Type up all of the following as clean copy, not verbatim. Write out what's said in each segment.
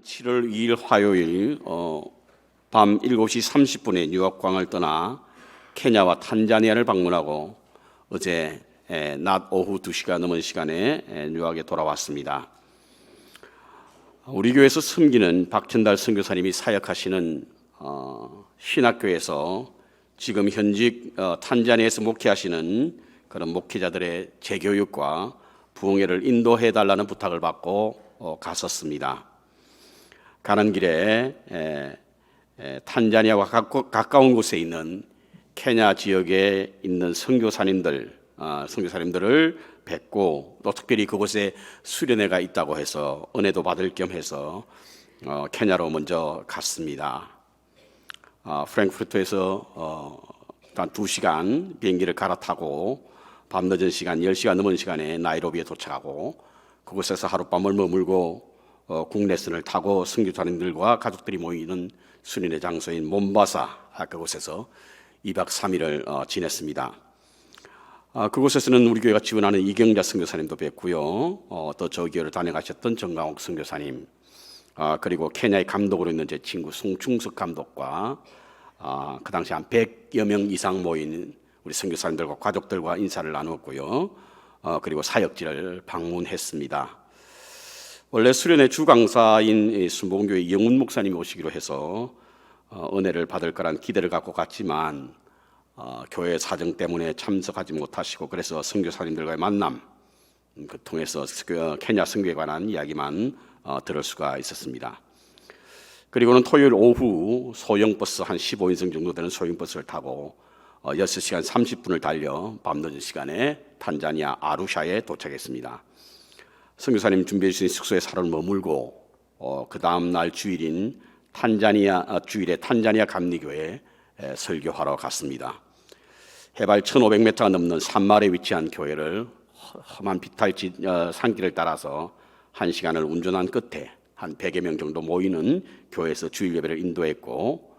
7월 2일 화요일 밤 7시 30분에 뉴욕광을 떠나 케냐와 탄자니아를 방문하고 어제 낮 오후 2시가 넘은 시간에 뉴욕에 돌아왔습니다. 우리 교회에서 섬기는 박천달 선교사님이 사역하시는 신학교에서 지금 현직 탄자니아에서 목회하시는 그런 목회자들의 재교육과 부흥회를 인도해달라는 부탁을 받고 갔었습니다. 가는 길에 탄자니아와 가까운 곳에 있는 케냐 지역에 있는 선교사님들을 뵙고 또 특별히 그곳에 수련회가 있다고 해서 은혜도 받을 겸 해서 케냐로 먼저 갔습니다. 프랭크푸르트에서 한 2시간 비행기를 갈아타고 밤늦은 시간 10시가 넘은 시간에 나이로비에 도착하고 그곳에서 하룻밤을 머물고 국내선을 타고 선교사님들과 가족들이 모이는 수련회 장소인 몬바사 그곳에서 2박 3일을 지냈습니다. 그곳에서는 우리 교회가 지원하는 이경자 선교사님도 뵙고요. 또 저 교회를 다녀가셨던 정강옥 선교사님, 그리고 케냐의 감독으로 있는 제 친구 송충석 감독과 그 당시 한 100여 명 이상 모인 우리 선교사님들과 가족들과 인사를 나누었고요. 그리고 사역지를 방문했습니다. 원래 수련회 주강사인 순복음교회 이영훈 목사님이 오시기로 해서 은혜를 받을 거란 기대를 갖고 갔지만 교회 사정 때문에 참석하지 못하시고 그래서 선교사님들과의 만남 그 통해서 케냐 선교에 관한 이야기만 들을 수가 있었습니다. 그리고는 토요일 오후 소형 버스 한 15인승 정도 되는 소형 버스를 타고 6시간 30분을 달려 밤늦은 시간에 탄자니아 아루샤에 도착했습니다. 선교사님 준비해 주신 숙소에 사흘 머물고 그 다음 날 주일인 주일에 탄자니아 감리교회에 설교하러 갔습니다. 해발 1500m가 넘는 산마을에 위치한 교회를 험한 비탈지 산길을 따라서 1시간을 운전한 끝에 한 100여 명 정도 모이는 교회에서 주일 예배를 인도했고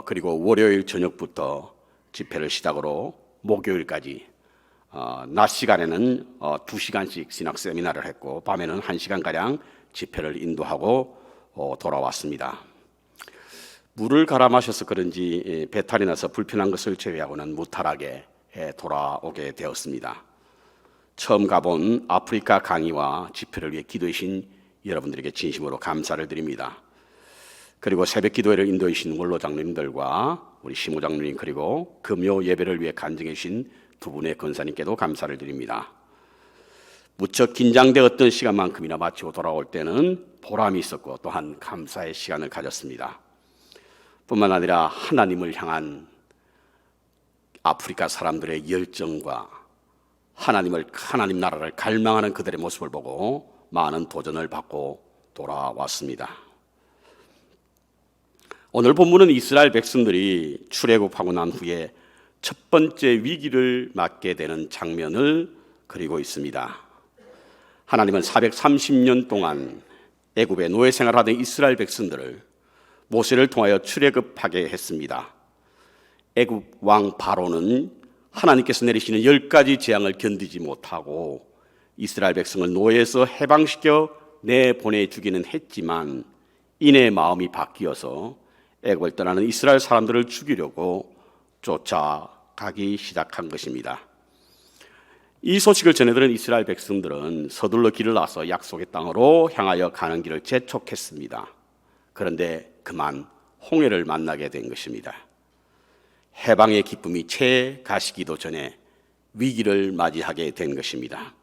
그리고 월요일 저녁부터 집회를 시작으로 목요일까지 낮 시간에는 2시간씩 신학 세미나를 했고 밤에는 1시간가량 집회를 인도하고 돌아왔습니다. 물을 갈아 마셔서 그런지 배탈이 나서 불편한 것을 제외하고는 무탈하게 돌아오게 되었습니다. 처음 가본 아프리카 강의와 집회를 위해 기도해 주신 여러분들에게 진심으로 감사를 드립니다. 그리고 새벽 기도회를 인도해 주신 원로 장로님들과 우리 시모 장로님 그리고 금요 예배를 위해 간증해 주신 두 분의 권사님께도 감사를 드립니다. 무척 긴장되었던 시간만큼이나 마치고 돌아올 때는 보람이 있었고 또한 감사의 시간을 가졌습니다. 뿐만 아니라 하나님을 향한 아프리카 사람들의 열정과 하나님 나라를 갈망하는 그들의 모습을 보고 많은 도전을 받고 돌아왔습니다. 오늘 본문은 이스라엘 백성들이 출애굽하고 난 후에 첫 번째 위기를 맞게 되는 장면을 그리고 있습니다. 하나님은 430년 동안 애굽의 노예 생활하던 이스라엘 백성들을 모세를 통하여 출애굽하게 했습니다. 애굽 왕 바로는 하나님께서 내리시는 10가지 재앙을 견디지 못하고 이스라엘 백성을 노예에서 해방시켜 내보내주기는 했지만 이내 마음이 바뀌어서 애굽을 떠나는 이스라엘 사람들을 죽이려고 쫓아가기 시작한 것입니다. 이 소식을 전해들은 이스라엘 백성들은 서둘러 길을 나서 약속의 땅으로 향하여 가는 길을 재촉했습니다. 그런데 그만 홍해를 만나게 된 것입니다. 해방의 기쁨이 채 가시기도 전에 위기를 맞이하게 된 것입니다.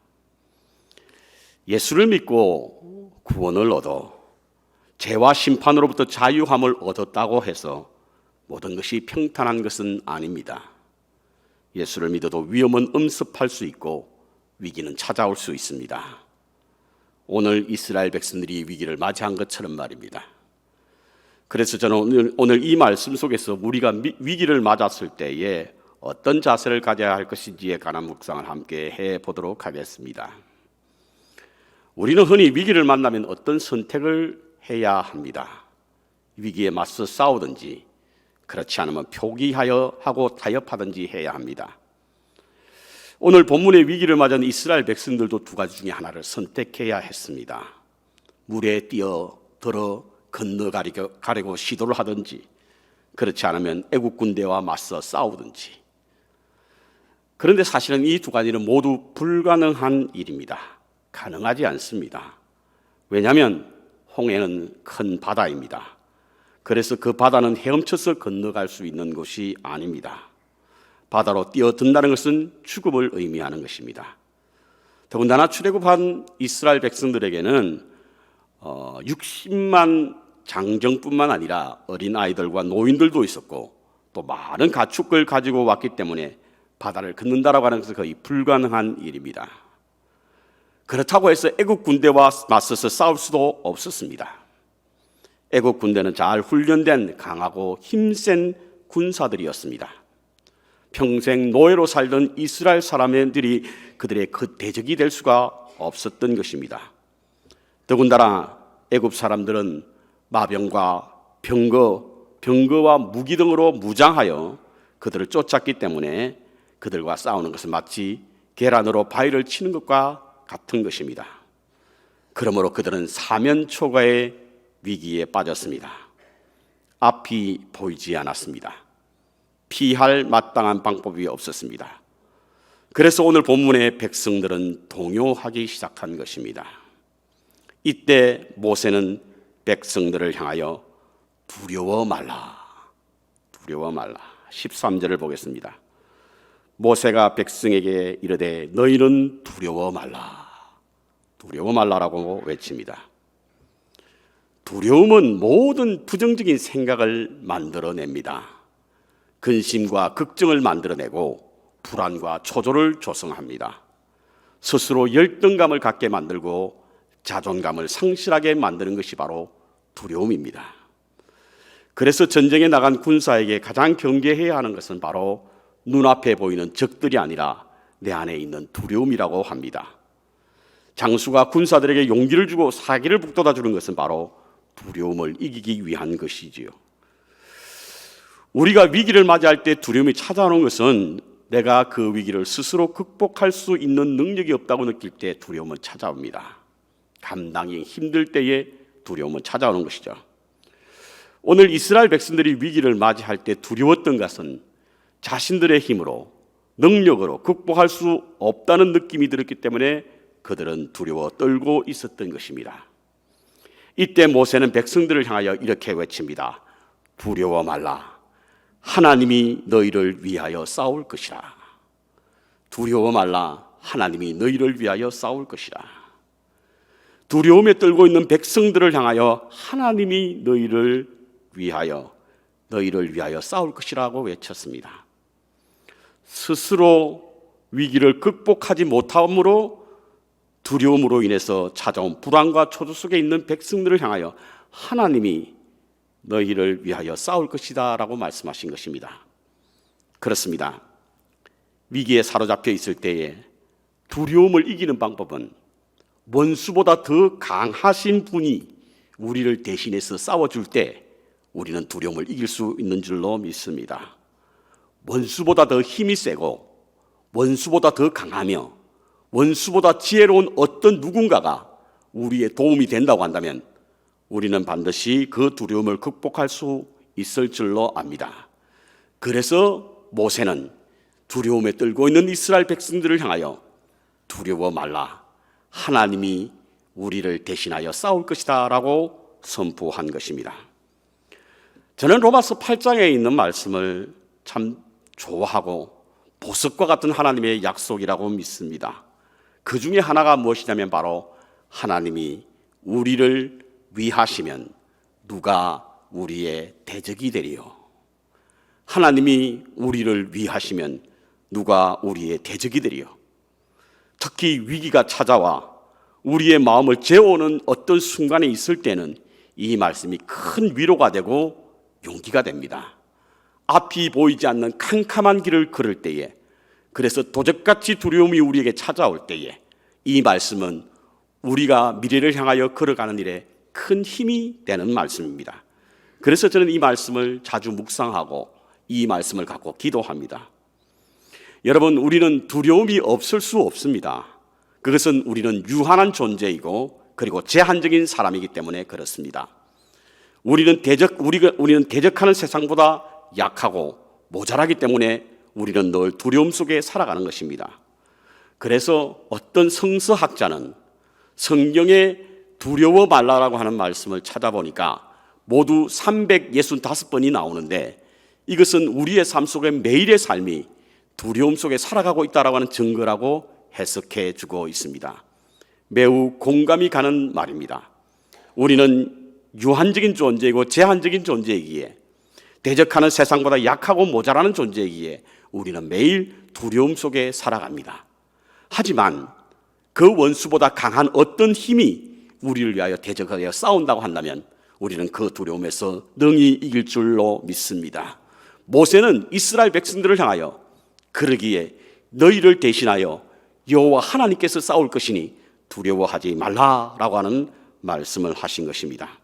예수를 믿고 구원을 얻어 죄와 심판으로부터 자유함을 얻었다고 해서 모든 것이 평탄한 것은 아닙니다. 예수를 믿어도 위험은 엄습할 수 있고 위기는 찾아올 수 있습니다. 오늘 이스라엘 백성들이 위기를 맞이한 것처럼 말입니다. 그래서 저는 오늘 이 말씀 속에서 우리가 위기를 맞았을 때에 어떤 자세를 가져야 할 것인지에 관한 묵상을 함께 해보도록 하겠습니다. 우리는 흔히 위기를 만나면 어떤 선택을 해야 합니다. 위기에 맞서 싸우든지 그렇지 않으면 포기하여 하고 타협하든지 해야 합니다. 오늘 본문의 위기를 맞은 이스라엘 백성들도 두 가지 중에 하나를 선택해야 했습니다. 물에 뛰어들어 건너가려고 시도를 하든지, 그렇지 않으면 애국 군대와 맞서 싸우든지. 그런데 사실은 이 두 가지는 모두 불가능한 일입니다. 가능하지 않습니다. 왜냐하면 홍해는 큰 바다입니다. 그래서 그 바다는 헤엄쳐서 건너갈 수 있는 곳이 아닙니다. 바다로 뛰어든다는 것은 죽음을 의미하는 것입니다. 더군다나 출애굽한 이스라엘 백성들에게는 60만 장정뿐만 아니라 어린아이들과 노인들도 있었고 또 많은 가축을 가지고 왔기 때문에 바다를 건넌다라고 하는 것은 거의 불가능한 일입니다. 그렇다고 해서 애국 군대와 맞서서 싸울 수도 없었습니다. 애국 군대는 잘 훈련된 강하고 힘센 군사들이었습니다. 평생 노예로 살던 이스라엘 사람들이 그들의 그 대적이 될 수가 없었던 것입니다. 더군다나 애굽 사람들은 마병과 병거와 무기 등으로 무장하여 그들을 쫓았기 때문에 그들과 싸우는 것은 마치 계란으로 바위를 치는 것과 같은 것입니다. 그러므로 그들은 사면초가의 위기에 빠졌습니다. 앞이 보이지 않았습니다. 피할 마땅한 방법이 없었습니다. 그래서 오늘 본문의 백성들은 동요하기 시작한 것입니다. 이때 모세는 백성들을 향하여 두려워 말라. 13절을 보겠습니다. 모세가 백성에게 이르되 너희는 두려워 말라라고 외칩니다. 두려움은 모든 부정적인 생각을 만들어냅니다. 근심과 걱정을 만들어내고 불안과 초조를 조성합니다. 스스로 열등감을 갖게 만들고 자존감을 상실하게 만드는 것이 바로 두려움입니다. 그래서 전쟁에 나간 군사에게 가장 경계해야 하는 것은 바로 눈앞에 보이는 적들이 아니라 내 안에 있는 두려움이라고 합니다. 장수가 군사들에게 용기를 주고 사기를 북돋아 주는 것은 바로 두려움을 이기기 위한 것이지요. 우리가 위기를 맞이할 때 두려움이 찾아오는 것은 내가 그 위기를 스스로 극복할 수 있는 능력이 없다고 느낄 때 두려움은 찾아옵니다. 감당이 힘들 때에 두려움은 찾아오는 것이죠. 오늘 이스라엘 백성들이 위기를 맞이할 때 두려웠던 것은 자신들의 힘으로 능력으로 극복할 수 없다는 느낌이 들었기 때문에 그들은 두려워 떨고 있었던 것입니다. 이때 모세는 백성들을 향하여 이렇게 외칩니다. 두려워 말라. 하나님이 너희를 위하여 싸울 것이라. 두려워 말라. 하나님이 너희를 위하여 싸울 것이라. 두려움에 떨고 있는 백성들을 향하여 하나님이 너희를 위하여 싸울 것이라고 외쳤습니다. 스스로 위기를 극복하지 못함으로 두려움으로 인해서 찾아온 불안과 초조 속에 있는 백성들을 향하여 하나님이 너희를 위하여 싸울 것이다 라고 말씀하신 것입니다. 그렇습니다. 위기에 사로잡혀 있을 때에 두려움을 이기는 방법은 원수보다 더 강하신 분이 우리를 대신해서 싸워줄 때 우리는 두려움을 이길 수 있는 줄로 믿습니다. 원수보다 더 힘이 세고 원수보다 더 강하며 원수보다 지혜로운 어떤 누군가가 우리의 도움이 된다고 한다면 우리는 반드시 그 두려움을 극복할 수 있을 줄로 압니다. 그래서 모세는 두려움에 떨고 있는 이스라엘 백성들을 향하여 두려워 말라. 하나님이 우리를 대신하여 싸울 것이다 라고 선포한 것입니다. 저는 로마서 8장에 있는 말씀을 참 좋아하고 보석과 같은 하나님의 약속이라고 믿습니다. 그 중에 하나가 무엇이냐면 바로 하나님이 우리를 위하시면 누가 우리의 대적이 되리요. 하나님이 우리를 위하시면 누가 우리의 대적이 되리요. 특히 위기가 찾아와 우리의 마음을 재우는 어떤 순간에 있을 때는 이 말씀이 큰 위로가 되고 용기가 됩니다. 앞이 보이지 않는 캄캄한 길을 걸을 때에, 그래서 도적같이 두려움이 우리에게 찾아올 때에 이 말씀은 우리가 미래를 향하여 걸어가는 일에 큰 힘이 되는 말씀입니다. 그래서 저는 이 말씀을 자주 묵상하고 이 말씀을 갖고 기도합니다. 여러분, 우리는 두려움이 없을 수 없습니다. 그것은 우리는 유한한 존재이고 그리고 제한적인 사람이기 때문에 그렇습니다. 우리는 대적하는 세상보다 약하고 모자라기 때문에 우리는 늘 두려움 속에 살아가는 것입니다. 그래서 어떤 성서학자는 성경에 두려워 말라라고 하는 말씀을 찾아보니까 모두 365번이 나오는데, 이것은 우리의 삶 속에 매일의 삶이 두려움 속에 살아가고 있다라고 하는 증거라고 해석해 주고 있습니다. 매우 공감이 가는 말입니다. 우리는 유한적인 존재이고 제한적인 존재이기에, 대적하는 세상보다 약하고 모자라는 존재이기에 우리는 매일 두려움 속에 살아갑니다. 하지만 그 원수보다 강한 어떤 힘이 우리를 위하여 대적하여 싸운다고 한다면 우리는 그 두려움에서 능히 이길 줄로 믿습니다. 모세는 이스라엘 백성들을 향하여 그러기에 너희를 대신하여 여호와 하나님께서 싸울 것이니 두려워하지 말라라고 하는 말씀을 하신 것입니다.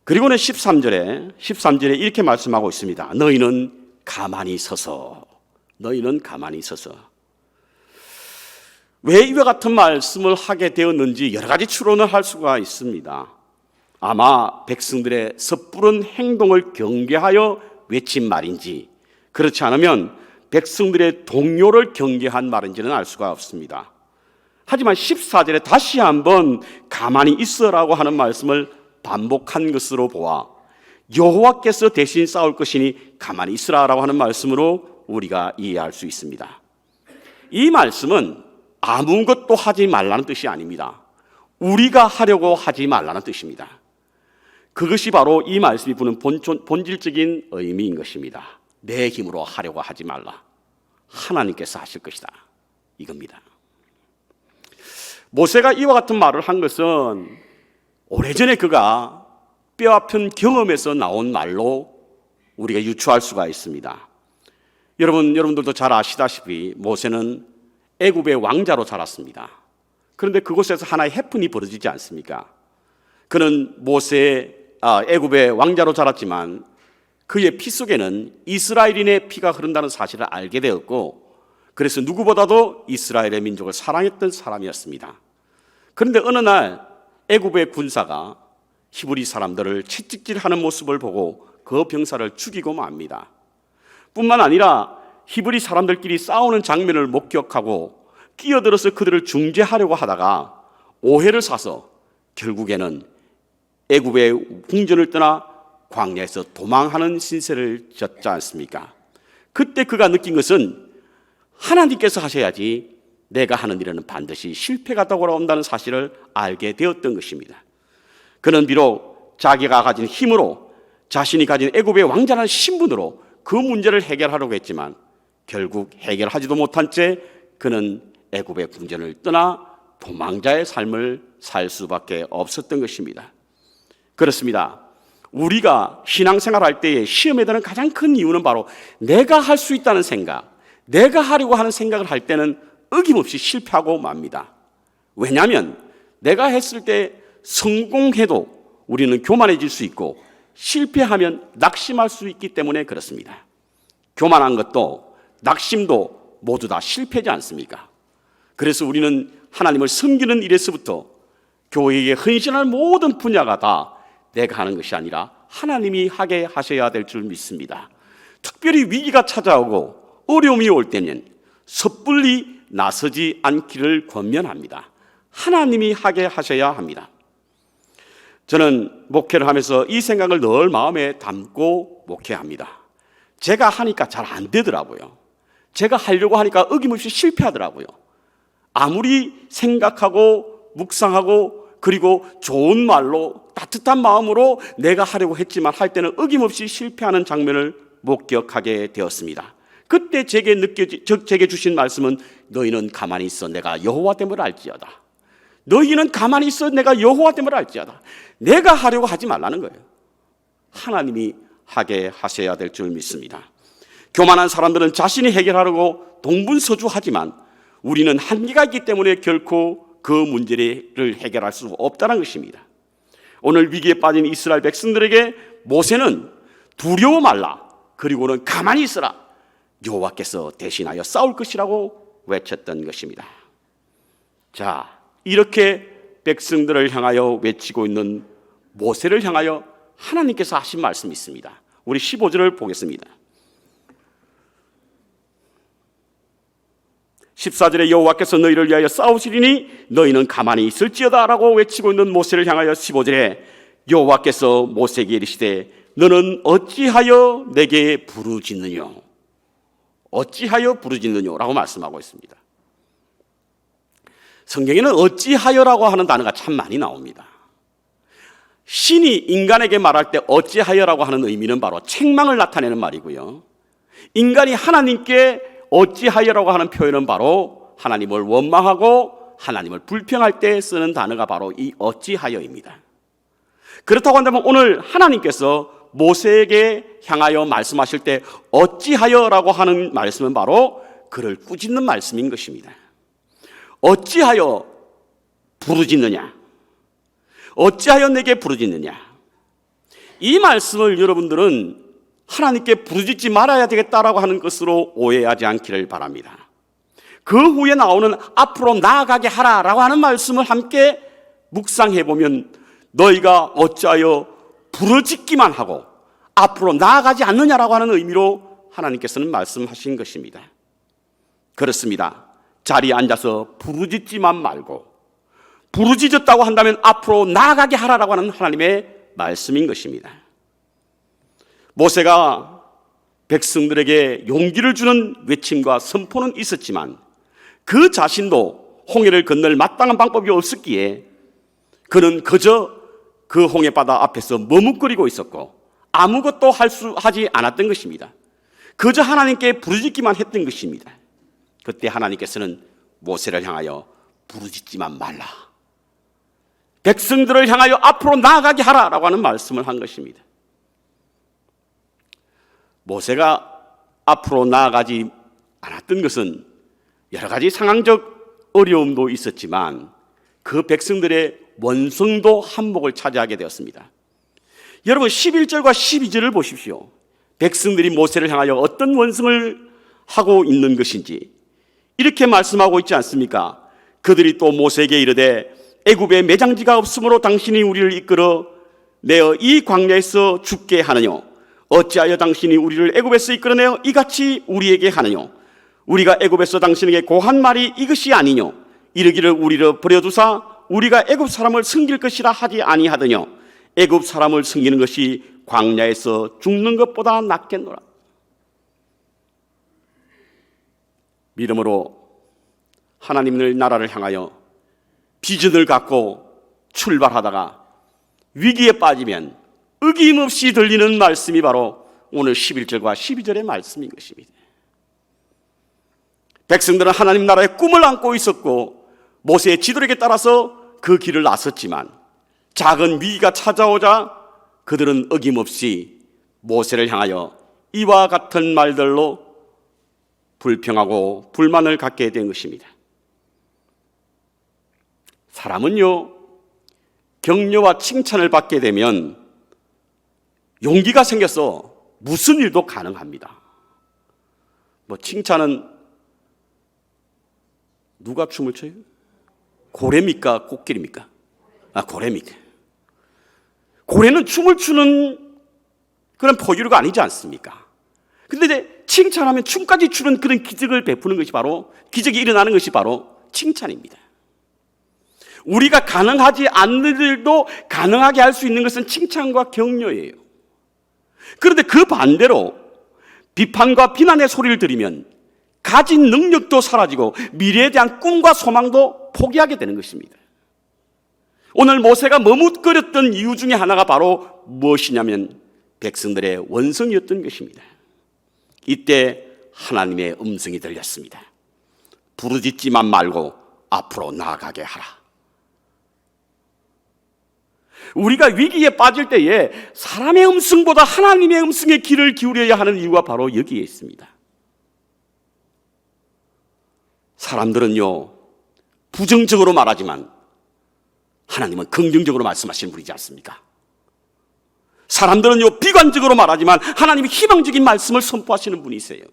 그리고는 13절에 이렇게 말씀하고 있습니다. 너희는 가만히 서서. 왜 이와 같은 말씀을 하게 되었는지 여러 가지 추론을 할 수가 있습니다. 아마 백성들의 섣부른 행동을 경계하여 외친 말인지, 그렇지 않으면 백성들의 동요를 경계한 말인지는 알 수가 없습니다. 하지만 14절에 다시 한번 가만히 있어라고 하는 말씀을 반복한 것으로 보아 여호와께서 대신 싸울 것이니 가만히 있으라라고 하는 말씀으로 우리가 이해할 수 있습니다. 이 말씀은 아무것도 하지 말라는 뜻이 아닙니다. 우리가 하려고 하지 말라는 뜻입니다. 그것이 바로 이 말씀이 부는 본질적인 의미인 것입니다. 내 힘으로 하려고 하지 말라. 하나님께서 하실 것이다. 이겁니다. 모세가 이와 같은 말을 한 것은 오래전에 그가 뼈아픈 경험에서 나온 말로 우리가 유추할 수가 있습니다. 여러분들도 잘 아시다시피 모세는 애굽의 왕자로 자랐습니다. 그런데 그곳에서 하나의 해픈이 벌어지지 않습니까? 그는 애굽의 왕자로 자랐지만 그의 피 속에는 이스라엘인의 피가 흐른다는 사실을 알게 되었고, 그래서 누구보다도 이스라엘의 민족을 사랑했던 사람이었습니다. 그런데 어느 날 애굽의 군사가 히브리 사람들을 채찍질하는 모습을 보고 그 병사를 죽이고 맙니다. 뿐만 아니라 히브리 사람들끼리 싸우는 장면을 목격하고 끼어들어서 그들을 중재하려고 하다가 오해를 사서 결국에는 애굽의 궁전을 떠나 광야에서 도망하는 신세를 졌지 않습니까? 그때 그가 느낀 것은 하나님께서 하셔야지 내가 하는 일에는 반드시 실패가 돌아온다는 사실을 알게 되었던 것입니다. 그는 비록 자기가 가진 힘으로, 자신이 가진 애굽의 왕자라는 신분으로 그 문제를 해결하려고 했지만 결국 해결하지도 못한 채 그는 애굽의 궁전을 떠나 도망자의 삶을 살 수밖에 없었던 것입니다. 그렇습니다. 우리가 신앙생활할 때에 시험에 드는 가장 큰 이유는 바로 내가 할 수 있다는 생각, 내가 하려고 하는 생각을 할 때는 어김없이 실패하고 맙니다. 왜냐하면 내가 했을 때 성공해도 우리는 교만해질 수 있고 실패하면 낙심할 수 있기 때문에 그렇습니다. 교만한 것도 낙심도 모두 다 실패지 않습니까? 그래서 우리는 하나님을 섬기는 일에서부터 교회에 헌신할 모든 분야가 다 내가 하는 것이 아니라 하나님이 하게 하셔야 될 줄 믿습니다. 특별히 위기가 찾아오고 어려움이 올 때는 섣불리 나서지 않기를 권면합니다. 하나님이 하게 하셔야 합니다. 저는 목회를 하면서 이 생각을 늘 마음에 담고 목회합니다. 제가 하니까 잘 안 되더라고요. 제가 하려고 하니까 어김없이 실패하더라고요. 아무리 생각하고 묵상하고 그리고 좋은 말로 따뜻한 마음으로 내가 하려고 했지만 할 때는 어김없이 실패하는 장면을 목격하게 되었습니다. 그때 제게 주신 말씀은 너희는 가만히 있어 내가 여호와됨을 알지어다. 너희는 가만히 있어 내가 여호와됨을 알지어다. 내가 하려고 하지 말라는 거예요. 하나님이 하게 하셔야 될 줄 믿습니다. 교만한 사람들은 자신이 해결하려고 동분서주하지만 우리는 한계가 있기 때문에 결코 그 문제를 해결할 수 없다는 것입니다. 오늘 위기에 빠진 이스라엘 백성들에게 모세는 두려워 말라, 그리고는 가만히 있어라, 여호와께서 대신하여 싸울 것이라고 외쳤던 것입니다. 자, 이렇게 백성들을 향하여 외치고 있는 모세를 향하여 하나님께서 하신 말씀이 있습니다. 우리 15절을 보겠습니다. 14절에 여호와께서 너희를 위하여 싸우시리니 너희는 가만히 있을지어다 라고 외치고 있는 모세를 향하여 15절에 여호와께서 모세에게 이르시되 너는 어찌하여 내게 부르짖느냐, 어찌하여 부르짖느냐 라고 말씀하고 있습니다. 성경에는 어찌하여라고 하는 단어가 참 많이 나옵니다. 신이 인간에게 말할 때 어찌하여라고 하는 의미는 바로 책망을 나타내는 말이고요, 인간이 하나님께 어찌하여라고 하는 표현은 바로 하나님을 원망하고 하나님을 불평할 때 쓰는 단어가 바로 이 어찌하여입니다. 그렇다고 한다면 오늘 하나님께서 모세에게 향하여 말씀하실 때 어찌하여라고 하는 말씀은 바로 그를 꾸짖는 말씀인 것입니다. 어찌하여 부르짖느냐, 어찌하여 내게 부르짖느냐, 이 말씀을 여러분들은 하나님께 부르짖지 말아야 되겠다라고 하는 것으로 오해하지 않기를 바랍니다. 그 후에 나오는 앞으로 나아가게 하라라고 하는 말씀을 함께 묵상해 보면 너희가 어찌하여 부르짖기만 하고 앞으로 나아가지 않느냐라고 하는 의미로 하나님께서는 말씀하신 것입니다. 그렇습니다. 자리에 앉아서 부르짖지만 말고 부르짖었다고 한다면 앞으로 나아가게 하라라고 하는 하나님의 말씀인 것입니다. 모세가 백성들에게 용기를 주는 외침과 선포는 있었지만 그 자신도 홍해를 건널 마땅한 방법이 없었기에 그는 그저 그 홍해바다 앞에서 머뭇거리고 있었고 아무것도 하지 않았던 것입니다. 그저 하나님께 부르짖기만 했던 것입니다. 그때 하나님께서는 모세를 향하여 부르짖지만 말라, 백성들을 향하여 앞으로 나아가게 하라라고 하는 말씀을 한 것입니다. 모세가 앞으로 나아가지 않았던 것은 여러 가지 상황적 어려움도 있었지만 그 백성들의 원성도 한몫을 차지하게 되었습니다. 여러분 11절과 12절을 보십시오. 백성들이 모세를 향하여 어떤 원성을 하고 있는 것인지 이렇게 말씀하고 있지 않습니까? 그들이 또 모세에게 이르되 애굽에 매장지가 없으므로 당신이 우리를 이끌어 내어 이 광야에서 죽게 하느뇨, 어찌하여 당신이 우리를 애굽에서 이끌어내어 이같이 우리에게 하느뇨, 우리가 애굽에서 당신에게 고한 말이 이것이 아니뇨, 이르기를 우리를 버려두사 우리가 애굽 사람을 섬길 것이라 하지 아니하더뇨, 애굽 사람을 섬기는 것이 광야에서 죽는 것보다 낫겠노라. 믿음으로 하나님의 나라를 향하여 비전을 갖고 출발하다가 위기에 빠지면 어김없이 들리는 말씀이 바로 오늘 11절과 12절의 말씀인 것입니다. 백성들은 하나님 나라의 꿈을 안고 있었고 모세의 지도력에 따라서 그 길을 나섰지만 작은 위기가 찾아오자 그들은 어김없이 모세를 향하여 이와 같은 말들로 불평하고 불만을 갖게 된 것입니다. 사람은요, 격려와 칭찬을 받게 되면 용기가 생겨서 무슨 일도 가능합니다. 칭찬은 누가 춤을 춰요? 고래입니까? 코끼리입니까? 고래입니까? 고래는 춤을 추는 그런 포유류가 아니지 않습니까? 근데 이제 칭찬하면 춤까지 추는 그런 기적을 베푸는 것이 바로, 기적이 일어나는 것이 바로 칭찬입니다. 우리가 가능하지 않는 일도 가능하게 할 수 있는 것은 칭찬과 격려예요. 그런데 그 반대로 비판과 비난의 소리를 들으면 가진 능력도 사라지고 미래에 대한 꿈과 소망도 포기하게 되는 것입니다. 오늘 모세가 머뭇거렸던 이유 중에 하나가 바로 무엇이냐면 백성들의 원성이었던 것입니다. 이때 하나님의 음성이 들렸습니다. 부르짖지만 말고 앞으로 나아가게 하라. 우리가 위기에 빠질 때에 사람의 음성보다 하나님의 음성에 귀를 기울여야 하는 이유가 바로 여기에 있습니다. 사람들은요, 부정적으로 말하지만 하나님은 긍정적으로 말씀하시는 분이지 않습니까? 사람들은요, 비관적으로 말하지만 하나님이 희망적인 말씀을 선포하시는 분이세요.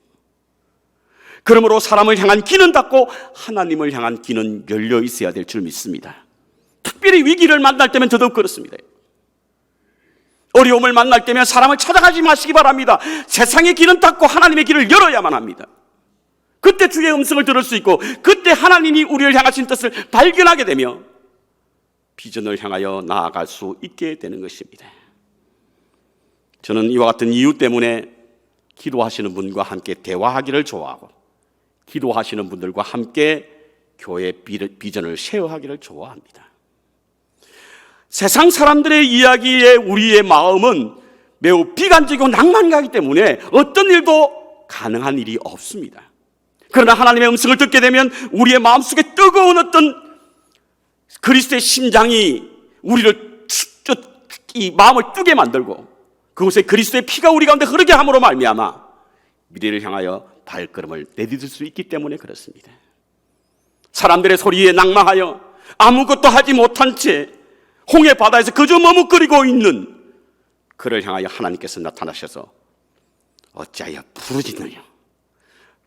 그러므로 사람을 향한 귀는 닫고 하나님을 향한 귀는 열려 있어야 될 줄 믿습니다. 특별히 위기를 만날 때면 더더욱 그렇습니다. 어려움을 만날 때면 사람을 찾아가지 마시기 바랍니다. 세상의 길은 닫고 하나님의 길을 열어야만 합니다. 그때 주의 음성을 들을 수 있고, 그때 하나님이 우리를 향하신 뜻을 발견하게 되며 비전을 향하여 나아갈 수 있게 되는 것입니다. 저는 이와 같은 이유 때문에 기도하시는 분과 함께 대화하기를 좋아하고, 기도하시는 분들과 함께 교회 비전을 쉐어하기를 좋아합니다. 세상 사람들의 이야기에 우리의 마음은 매우 비관적이고 낭만가기 때문에 어떤 일도 가능한 일이 없습니다. 그러나 하나님의 음성을 듣게 되면 우리의 마음속에 뜨거운 어떤 그리스도의 심장이 우리를 이 마음을 뜨게 만들고, 그곳에 그리스도의 피가 우리 가운데 흐르게 함으로 말미암아 미래를 향하여 발걸음을 내디딜 수 있기 때문에 그렇습니다. 사람들의 소리에 낭망하여 아무것도 하지 못한 채 홍해 바다에서 그저 머뭇거리고 있는 그를 향하여 하나님께서 나타나셔서 어찌하여 부르짖느냐,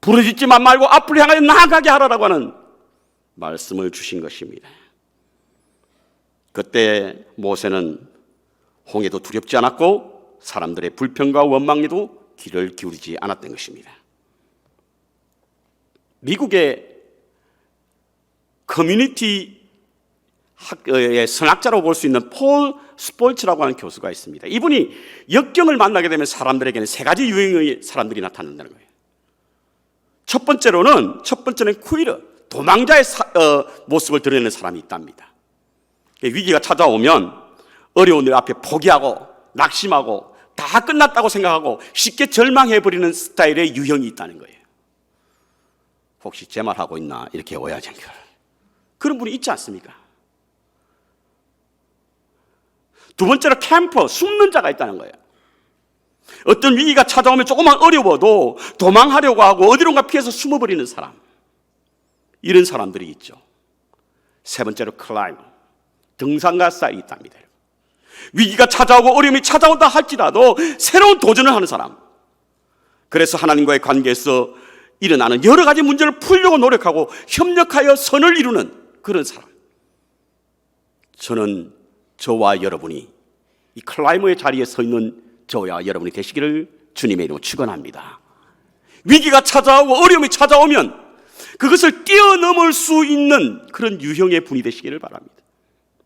부르짖지만 말고 앞을 향하여 나아가게 하라라고 하는 말씀을 주신 것입니다. 그때 모세는 홍해도 두렵지 않았고 사람들의 불평과 원망에도 귀를 기울이지 않았던 것입니다. 미국의 커뮤니티 성학자로 볼 수 있는 폴 스폴츠라고 하는 교수가 있습니다. 이분이 역경을 만나게 되면 사람들에게는 세 가지 유형의 사람들이 나타난다는 거예요. 첫 번째는 쿠이르, 도망자의 모습을 드러내는 사람이 있답니다. 위기가 찾아오면 어려운 일 앞에 포기하고 낙심하고 다 끝났다고 생각하고 쉽게 절망해버리는 스타일의 유형이 있다는 거예요. 혹시 제 말하고 있나 이렇게 오해하지 않기를. 그런 분이 있지 않습니까? 두 번째로 캠퍼, 숨는 자가 있다는 거예요. 어떤 위기가 찾아오면 조금만 어려워도 도망하려고 하고 어디론가 피해서 숨어버리는 사람, 이런 사람들이 있죠. 세 번째로 클라이머, 등산가 스타일이 있답니다. 위기가 찾아오고 어려움이 찾아온다 할지라도 새로운 도전을 하는 사람, 그래서 하나님과의 관계에서 일어나는 여러 가지 문제를 풀려고 노력하고 협력하여 선을 이루는 그런 사람. 저는 저와 여러분이 이 클라이머의 자리에 서 있는 저와 여러분이 되시기를 주님의 이름으로 축원합니다. 위기가 찾아오고 어려움이 찾아오면 그것을 뛰어넘을 수 있는 그런 유형의 분이 되시기를 바랍니다.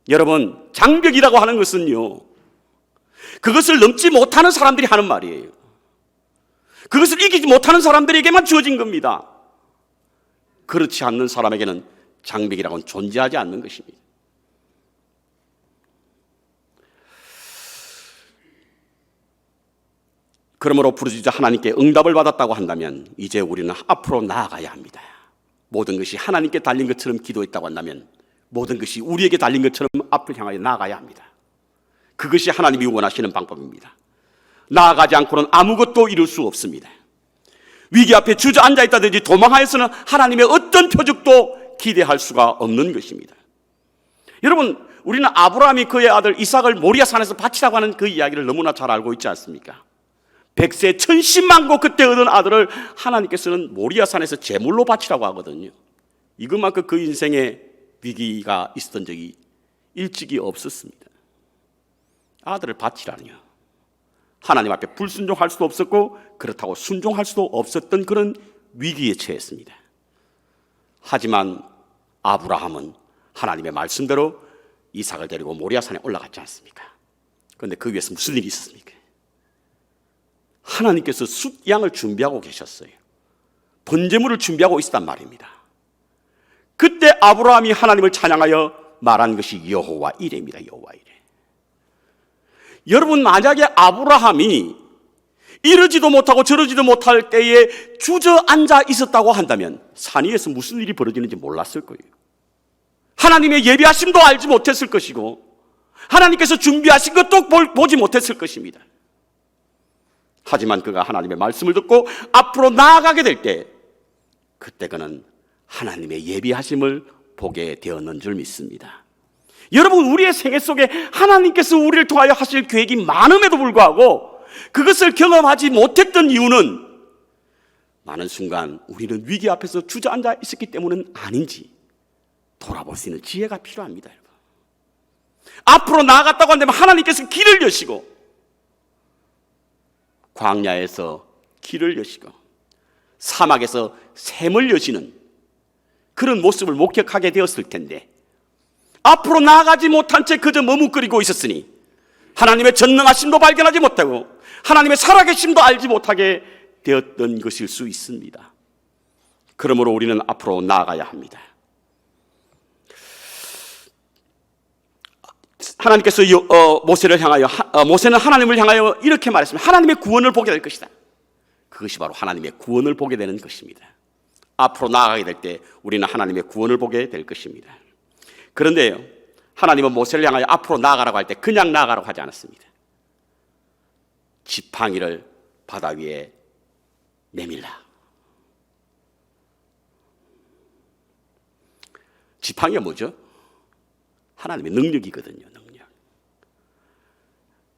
여러분, 장벽이라고 하는 것은요, 그것을 넘지 못하는 사람들이 하는 말이에요. 그것을 이기지 못하는 사람들에게만 주어진 겁니다. 그렇지 않는 사람에게는 장벽이라고는 존재하지 않는 것입니다. 그러므로 부르짖어 하나님께 응답을 받았다고 한다면 이제 우리는 앞으로 나아가야 합니다. 모든 것이 하나님께 달린 것처럼 기도했다고 한다면 모든 것이 우리에게 달린 것처럼 앞을 향하여 나아가야 합니다. 그것이 하나님이 원하시는 방법입니다. 나아가지 않고는 아무것도 이룰 수 없습니다. 위기 앞에 주저앉아 있다든지 도망하여서는 하나님의 어떤 표적도 기대할 수가 없는 것입니다. 여러분, 우리는 아브라함이 그의 아들 이삭을 모리아 산에서 바치라고 하는 그 이야기를 너무나 잘 알고 있지 않습니까? 100세 1010만고 그때 얻은 아들을 하나님께서는 모리아 산에서 제물로 바치라고 하거든요. 이것만큼 그 인생에 위기가 있었던 적이 일찍이 없었습니다. 아들을 바치라니요. 하나님 앞에 불순종할 수도 없었고 그렇다고 순종할 수도 없었던 그런 위기에 처했습니다. 하지만 아브라함은 하나님의 말씀대로 이삭을 데리고 모리아 산에 올라갔지 않습니까? 그런데 그 위에서 무슨 일이 있었습니까? 하나님께서 숫양을 준비하고 계셨어요. 번제물을 준비하고 있었단 말입니다. 그때 아브라함이 하나님을 찬양하여 말한 것이 여호와 이레입니다. 여호와 이레. 여러분, 만약에 아브라함이 이러지도 못하고 저러지도 못할 때에 주저앉아 있었다고 한다면 산 위에서 무슨 일이 벌어지는지 몰랐을 거예요. 하나님의 예비하심도 알지 못했을 것이고 하나님께서 준비하신 것도 보지 못했을 것입니다. 하지만 그가 하나님의 말씀을 듣고 앞으로 나아가게 될 때 그때 그는 하나님의 예비하심을 보게 되었는 줄 믿습니다. 여러분, 우리의 생애 속에 하나님께서 우리를 통하여 하실 계획이 많음에도 불구하고 그것을 경험하지 못했던 이유는 많은 순간 우리는 위기 앞에서 주저앉아 있었기 때문은 아닌지 돌아볼 수 있는 지혜가 필요합니다. 여러분. 앞으로 나아갔다고 한다면 하나님께서 길을 여시고 광야에서 길을 여시고 사막에서 샘을 여시는 그런 모습을 목격하게 되었을 텐데, 앞으로 나아가지 못한 채 그저 머뭇거리고 있었으니 하나님의 전능하심도 발견하지 못하고 하나님의 살아계심도 알지 못하게 되었던 것일 수 있습니다. 그러므로 우리는 앞으로 나아가야 합니다. 하나님께서 모세는 하나님을 향하여 이렇게 말했습니다. 하나님의 구원을 보게 될 것이다. 그것이 바로 하나님의 구원을 보게 되는 것입니다. 앞으로 나아가게 될 때 우리는 하나님의 구원을 보게 될 것입니다. 그런데요, 하나님은 모세를 향하여 앞으로 나아가라고 할 때 그냥 나아가라고 하지 않았습니다. 지팡이를 바다 위에 내밀라. 지팡이가 뭐죠? 하나님의 능력이거든요. 능력.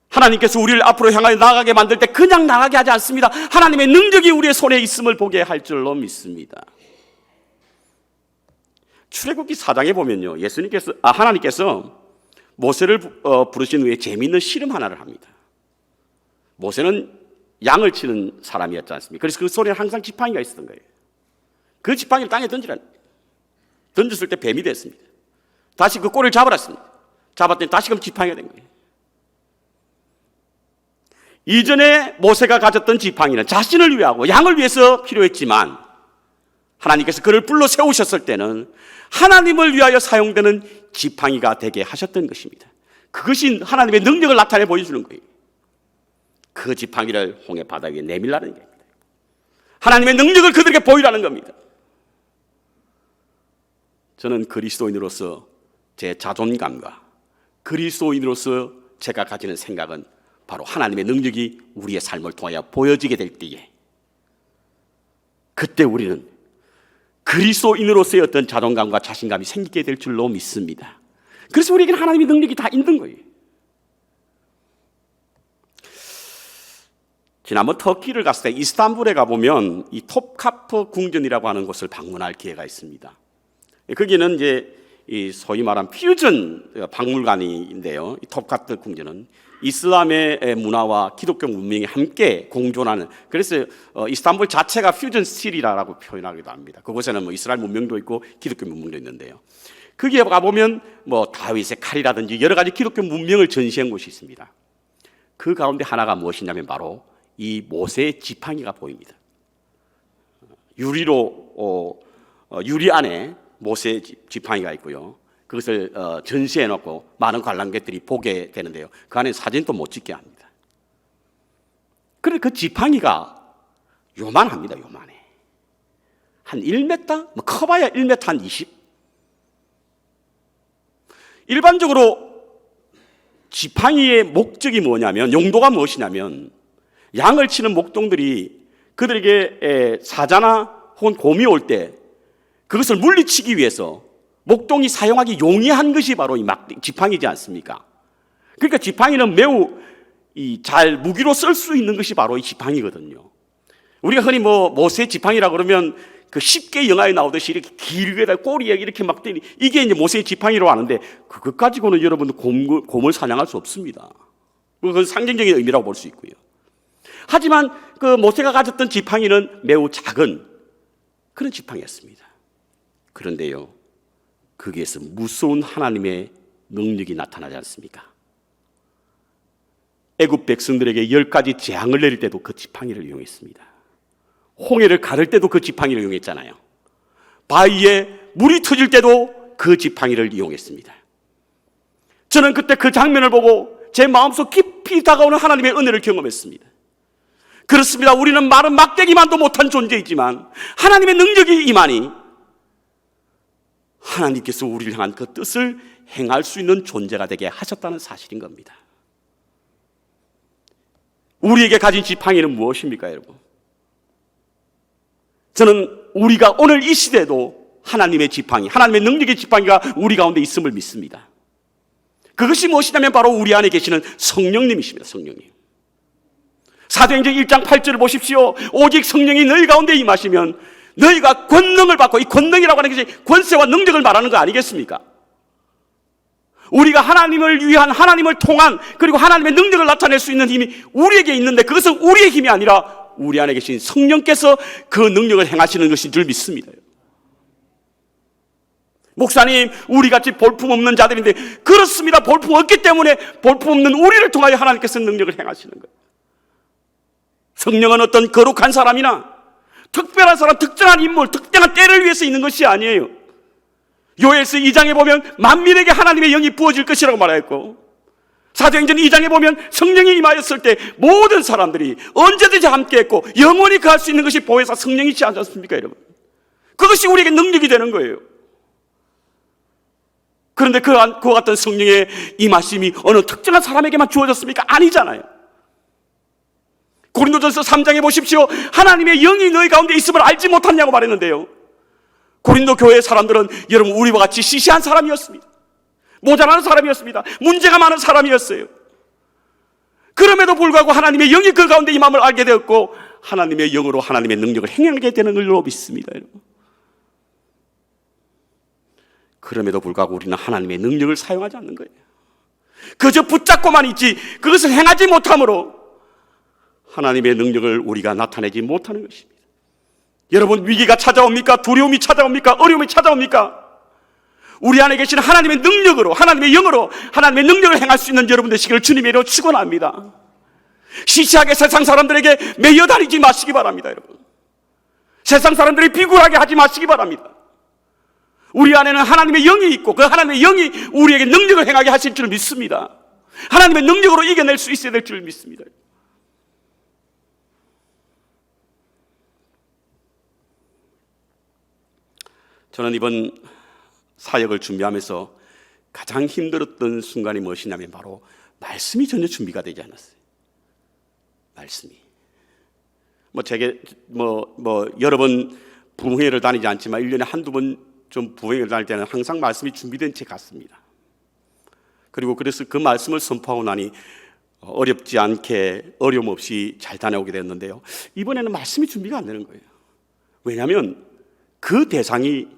하나님께서 우리를 앞으로 향하여 나아가게 만들 때 그냥 나가게 하지 않습니다. 하나님의 능력이 우리의 손에 있음을 보게 할 줄로 믿습니다. 출애굽기 4장에 보면요, 하나님께서 모세를 부르신 후에 재미있는 실험 하나를 합니다. 모세는 양을 치는 사람이었지 않습니까? 그래서 그 손에 항상 지팡이가 있었던 거예요. 그 지팡이를 땅에 던졌을 때 뱀이 됐습니다. 다시 그 꼬리를 잡았습니다. 잡았더니 다시금 지팡이가 된 거예요. 이전에 모세가 가졌던 지팡이는 자신을 위하고 양을 위해서 필요했지만 하나님께서 그를 불러 세우셨을 때는 하나님을 위하여 사용되는 지팡이가 되게 하셨던 것입니다. 그것이 하나님의 능력을 나타내 보여주는 거예요. 그 지팡이를 홍해 바다 위에 내밀라는 겁니다. 하나님의 능력을 그들에게 보이라는 겁니다. 저는 그리스도인으로서 제 자존감과 그리스도인으로서 제가 가지는 생각은 바로 하나님의 능력이 우리의 삶을 통하여 보여지게 될 때에, 그때 우리는 그리스도인으로서의 어떤 자존감과 자신감이 생기게 될 줄로 믿습니다. 그래서 우리에게는 하나님의 능력이 다 있는 거예요. 지난번 터키를 갔을 때 이스탄불에 가보면 이 톱카프 궁전이라고 하는 곳을 방문할 기회가 있습니다. 거기는 이제 이 소위 말한 퓨전 박물관인데요. 이 톱카프 궁전은 이슬람의 문화와 기독교 문명이 함께 공존하는, 그래서 이스탄불 자체가 퓨전 시티라고 표현하기도 합니다. 그곳에는 뭐 이스라엘 문명도 있고 기독교 문명도 있는데요. 거기에 가보면 뭐 다윗의 칼이라든지 여러 가지 기독교 문명을 전시한 곳이 있습니다. 그 가운데 하나가 무엇이냐면 바로 이 모세의 지팡이가 보입니다. 유리 안에 모세의 지팡이가 있고요. 그것을 전시해 놓고 많은 관람객들이 보게 되는데요. 그 안에 사진도 못 찍게 합니다. 그런데 그 지팡이가 요만합니다. 요만해. 한 1m? 뭐 커봐야 1m 한 20? 일반적으로 지팡이의 목적이 뭐냐면, 용도가 무엇이냐면, 양을 치는 목동들이 그들에게 사자나 혹은 곰이 올 때 그것을 물리치기 위해서 목동이 사용하기 용이한 것이 바로 이 지팡이지 않습니까? 그러니까 지팡이는 매우 잘 무기로 쓸 수 있는 것이 바로 이 지팡이거든요. 우리가 흔히 뭐 모세 지팡이라고 그러면 그 쉽게 영화에 나오듯이 이렇게 길게 꼬리에 이렇게 막 뜨니 이게 이제 모세의 지팡이라고 하는데, 그것 가지고는 여러분들 곰을 사냥할 수 없습니다. 그건 상징적인 의미라고 볼 수 있고요. 하지만 그 모세가 가졌던 지팡이는 매우 작은 그런 지팡이였습니다. 그런데요, 거기에서 무서운 하나님의 능력이 나타나지 않습니까? 애굽 백성들에게 10가지 재앙을 내릴 때도 그 지팡이를 이용했습니다. 홍해를 가를 때도 그 지팡이를 이용했잖아요. 바위에 물이 터질 때도 그 지팡이를 이용했습니다. 저는 그때 그 장면을 보고 제 마음속 깊이 다가오는 하나님의 은혜를 경험했습니다. 그렇습니다. 우리는 마른 막대기만도 못한 존재이지만 하나님의 능력이 임하니 하나님께서 우리를 향한 그 뜻을 행할 수 있는 존재가 되게 하셨다는 사실인 겁니다. 우리에게 가진 지팡이는 무엇입니까, 여러분? 저는 우리가 오늘 이 시대에도 하나님의 지팡이, 하나님의 능력의 지팡이가 우리 가운데 있음을 믿습니다. 그것이 무엇이냐면 바로 우리 안에 계시는 성령님이십니다. 성령님. 사도행전 1장 8절을 보십시오. 오직 성령이 너희 가운데 임하시면 너희가 권능을 받고, 이 권능이라고 하는 것이 권세와 능력을 말하는 거 아니겠습니까? 우리가 하나님을 위한, 하나님을 통한, 그리고 하나님의 능력을 나타낼 수 있는 힘이 우리에게 있는데, 그것은 우리의 힘이 아니라 우리 안에 계신 성령께서 그 능력을 행하시는 것인 줄 믿습니다. 목사님, 우리같이 볼품없는 자들인데, 그렇습니다. 볼품 없기 때문에 볼품없는 우리를 통하여 하나님께서 능력을 행하시는 거예요. 성령은 어떤 거룩한 사람이나 특별한 사람, 특정한 인물, 특정한 때를 위해서 있는 것이 아니에요. 요엘서 2장에 보면 만민에게 하나님의 영이 부어질 것이라고 말하였고, 사도행전 2장에 보면 성령이 임하였을 때 모든 사람들이 언제든지 함께했고 영원히 거할 수 있는 것이 보혜사 성령이지 않습니까, 여러분? 그것이 우리에게 능력이 되는 거예요. 그런데 그와 같은 성령의 임하심이 어느 특정한 사람에게만 주어졌습니까? 아니잖아요. 고린도전서 3장에 보십시오. 하나님의 영이 너희 가운데 있음을 알지 못하냐고 말했는데요, 고린도 교회의 사람들은 여러분 우리와 같이 시시한 사람이었습니다. 모자라는 사람이었습니다. 문제가 많은 사람이었어요. 그럼에도 불구하고 하나님의 영이 그 가운데 임함을 알게 되었고 하나님의 영으로 하나님의 능력을 행하게 되는 걸로 믿습니다, 여러분. 그럼에도 불구하고 우리는 하나님의 능력을 사용하지 않는 거예요. 그저 붙잡고만 있지 그것을 행하지 못함으로 하나님의 능력을 우리가 나타내지 못하는 것입니다. 여러분, 위기가 찾아옵니까? 두려움이 찾아옵니까? 어려움이 찾아옵니까? 우리 안에 계신 하나님의 능력으로, 하나님의 영으로 하나님의 능력을 행할 수 있는 여러분 되시기를 주님의 이름으로 축원합니다. 시시하게 세상 사람들에게 매여 다니지 마시기 바랍니다, 여러분. 세상 사람들이 비굴하게 하지 마시기 바랍니다. 우리 안에는 하나님의 영이 있고 그 하나님의 영이 우리에게 능력을 행하게 하실 줄 믿습니다. 하나님의 능력으로 이겨낼 수 있어야 될 줄 믿습니다. 저는 이번 사역을 준비하면서 가장 힘들었던 순간이 무엇이냐면 바로 말씀이 전혀 준비가 되지 않았어요. 말씀이. 제게 여러 번 부흥회를 다니지 않지만 1년에 한두 번 좀 부흥회를 다닐 때는 항상 말씀이 준비된 채 갔습니다. 그리고 그래서 그 말씀을 선포하고 나니 어렵지 않게 어려움 없이 잘 다녀오게 됐는데요, 이번에는 말씀이 준비가 안 되는 거예요. 왜냐하면 그 대상이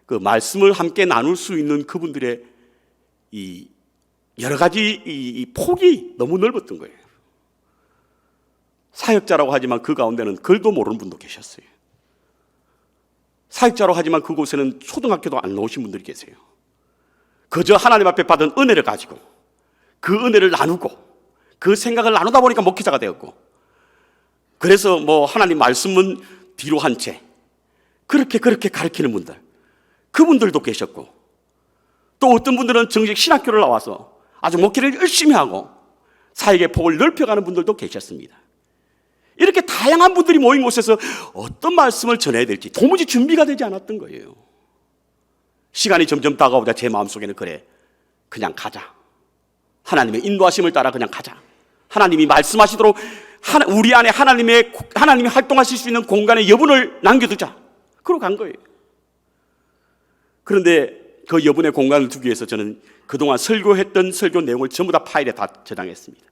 그 말씀을 함께 나눌 수 있는 그분들의 이 여러 가지 이 폭이 너무 넓었던 거예요. 사역자라고 하지만 그 가운데는 글도 모르는 분도 계셨어요. 사역자라고 하지만 그곳에는 초등학교도 안 나오신 분들이 계세요. 그저 하나님 앞에 받은 은혜를 가지고 그 은혜를 나누고 그 생각을 나누다 보니까 목회자가 되었고, 그래서 하나님 말씀은 뒤로 한 채 그렇게 가르치는 분들, 그분들도 계셨고, 또 어떤 분들은 정식 신학교를 나와서 아주 목회를 열심히 하고 사역의 폭을 넓혀가는 분들도 계셨습니다. 이렇게 다양한 분들이 모인 곳에서 어떤 말씀을 전해야 될지 도무지 준비가 되지 않았던 거예요. 시간이 점점 다가오자 제 마음속에는 그냥 가자. 하나님의 인도하심을 따라 그냥 가자. 하나님이 말씀하시도록 우리 안에 하나님이 활동하실 수 있는 공간에 여분을 남겨두자. 그러고 간 거예요. 그런데 그 여분의 공간을 두기 위해서 저는 그동안 설교했던 설교 내용을 전부 다 파일에 다 저장했습니다.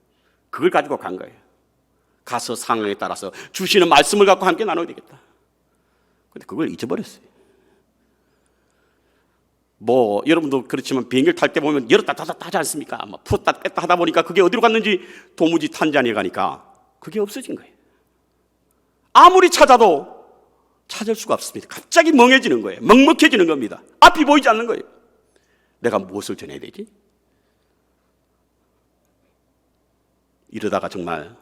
그걸 가지고 간 거예요. 가서 상황에 따라서 주시는 말씀을 갖고 함께 나눠야 되겠다. 그런데 그걸 잊어버렸어요. 여러분도 그렇지만 비행기를 탈 때 보면 열었다 닫았다 하지 않습니까? 풀었다 뺐다 하다 보니까 그게 어디로 갔는지 도무지 탄자니에 가니까 그게 없어진 거예요. 아무리 찾아도 찾을 수가 없습니다. 갑자기 멍해지는 거예요. 먹먹해지는 겁니다. 앞이 보이지 않는 거예요. 내가 무엇을 전해야 되지? 이러다가 정말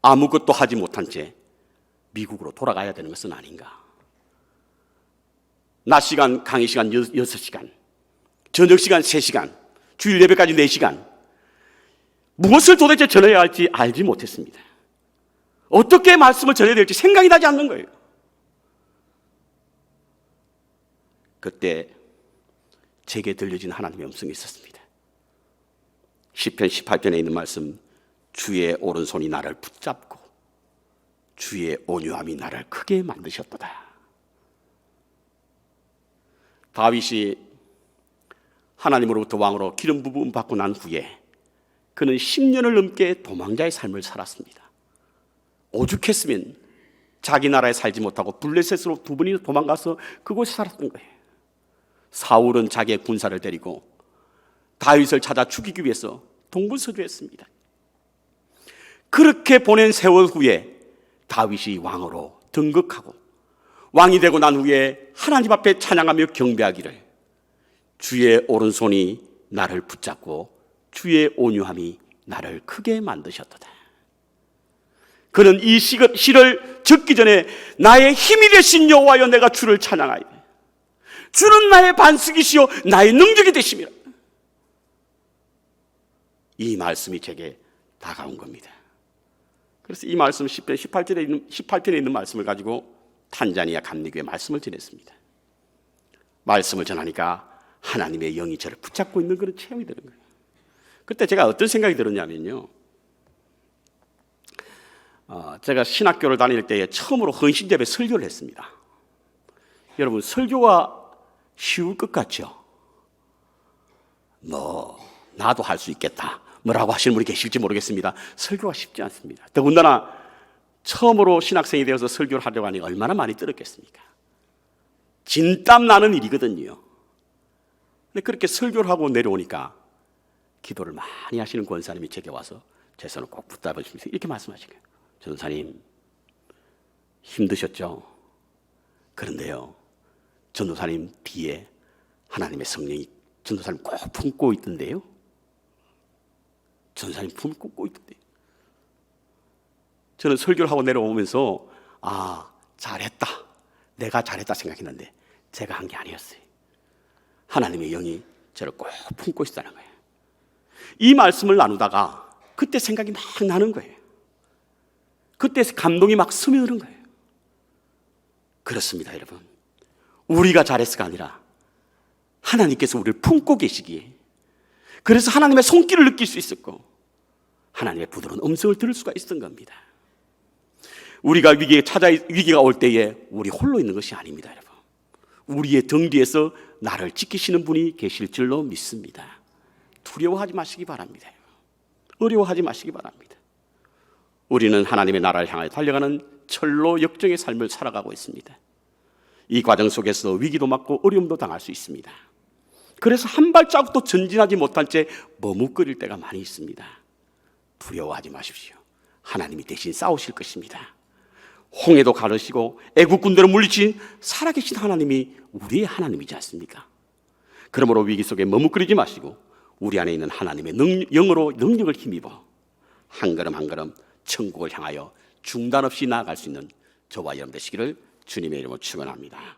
아무것도 하지 못한 채 미국으로 돌아가야 되는 것은 아닌가. 낮 시간 강의 시간 6시간, 저녁 시간 3시간, 주일 예배까지 4시간, 무엇을 도대체 전해야 할지 알지 못했습니다. 어떻게 말씀을 전해야 될지 생각이 나지 않는 거예요. 그때 제게 들려진 하나님의 음성이 있었습니다. 시편 18편에 있는 말씀, 주의 오른손이 나를 붙잡고 주의 온유함이 나를 크게 만드셨도다. 다윗이 하나님으로부터 왕으로 기름 부음 받고 난 후에 그는 10년을 넘게 도망자의 삶을 살았습니다. 오죽했으면 자기 나라에 살지 못하고 블레셋으로 2번이나 도망가서 그곳에 살았던 거예요. 사울은 자기의 군사를 데리고 다윗을 찾아 죽이기 위해서 동분서주했습니다. 그렇게 보낸 세월 후에 다윗이 왕으로 등극하고 왕이 되고 난 후에 하나님 앞에 찬양하며 경배하기를 주의 오른손이 나를 붙잡고 주의 온유함이 나를 크게 만드셨도다. 그는 이 시를 적기 전에 나의 힘이 되신 여호와여 내가 주를 찬양하이다. 주는 나의 반석이시요 나의 능력이 되심이라. 이 말씀이 제게 다가온 겁니다. 그래서 이 말씀 10편 18편에 있는 말씀을 가지고 탄자니아 감리교회 말씀을 전했습니다. 말씀을 전하니까 하나님의 영이 저를 붙잡고 있는 그런 체험이 드는 거예요. 그때 제가 어떤 생각이 들었냐면요, 제가 신학교를 다닐 때에 처음으로 헌신예배 설교를 했습니다. 여러분, 설교가 쉬울 것 같죠? 나도 할 수 있겠다 뭐라고 하시는 분이 계실지 모르겠습니다. 설교가 쉽지 않습니다. 더군다나 처음으로 신학생이 되어서 설교를 하려고 하니 얼마나 많이 들었겠습니까? 진땀 나는 일이거든요. 근데 그렇게 설교를 하고 내려오니까 기도를 많이 하시는 권사님이 제게 와서 제 손을 꼭 붙잡으시면서 이렇게 말씀하시고요. 전도사님, 힘드셨죠? 그런데요, 전도사님 뒤에 하나님의 성령이 전도사님 꼭 품고 있던데요. 전도사님 품고 있던데요. 저는 설교를 하고 내려오면서 잘했다, 내가 잘했다 생각했는데 제가 한 게 아니었어요. 하나님의 영이 저를 꼭 품고 있다는 거예요. 이 말씀을 나누다가 그때 생각이 막 나는 거예요. 그때 감동이 막 스며드는 거예요. 그렇습니다, 여러분. 우리가 잘했을가 아니라 하나님께서 우리를 품고 계시기에, 그래서 하나님의 손길을 느낄 수 있었고 하나님의 부드러운 음성을 들을 수가 있었던 겁니다. 우리가 위기가 올 때에 우리 홀로 있는 것이 아닙니다, 여러분. 우리의 등 뒤에서 나를 지키시는 분이 계실 줄로 믿습니다. 두려워하지 마시기 바랍니다. 어려워하지 마시기 바랍니다. 우리는 하나님의 나라를 향해 달려가는 철로 역정의 삶을 살아가고 있습니다. 이 과정 속에서 위기도 맞고 어려움도 당할 수 있습니다. 그래서 한 발자국도 전진하지 못한 채 머뭇거릴 때가 많이 있습니다. 두려워하지 마십시오. 하나님이 대신 싸우실 것입니다. 홍해도 가르시고 애국 군대를 물리친 살아계신 하나님이 우리의 하나님이지 않습니까? 그러므로 위기 속에 머뭇거리지 마시고 우리 안에 있는 하나님의 영으로 능력을 힘입어 한 걸음 한 걸음 천국을 향하여 중단 없이 나아갈 수 있는 저와 여러분 되시기를 주님의 이름으로 축원합니다.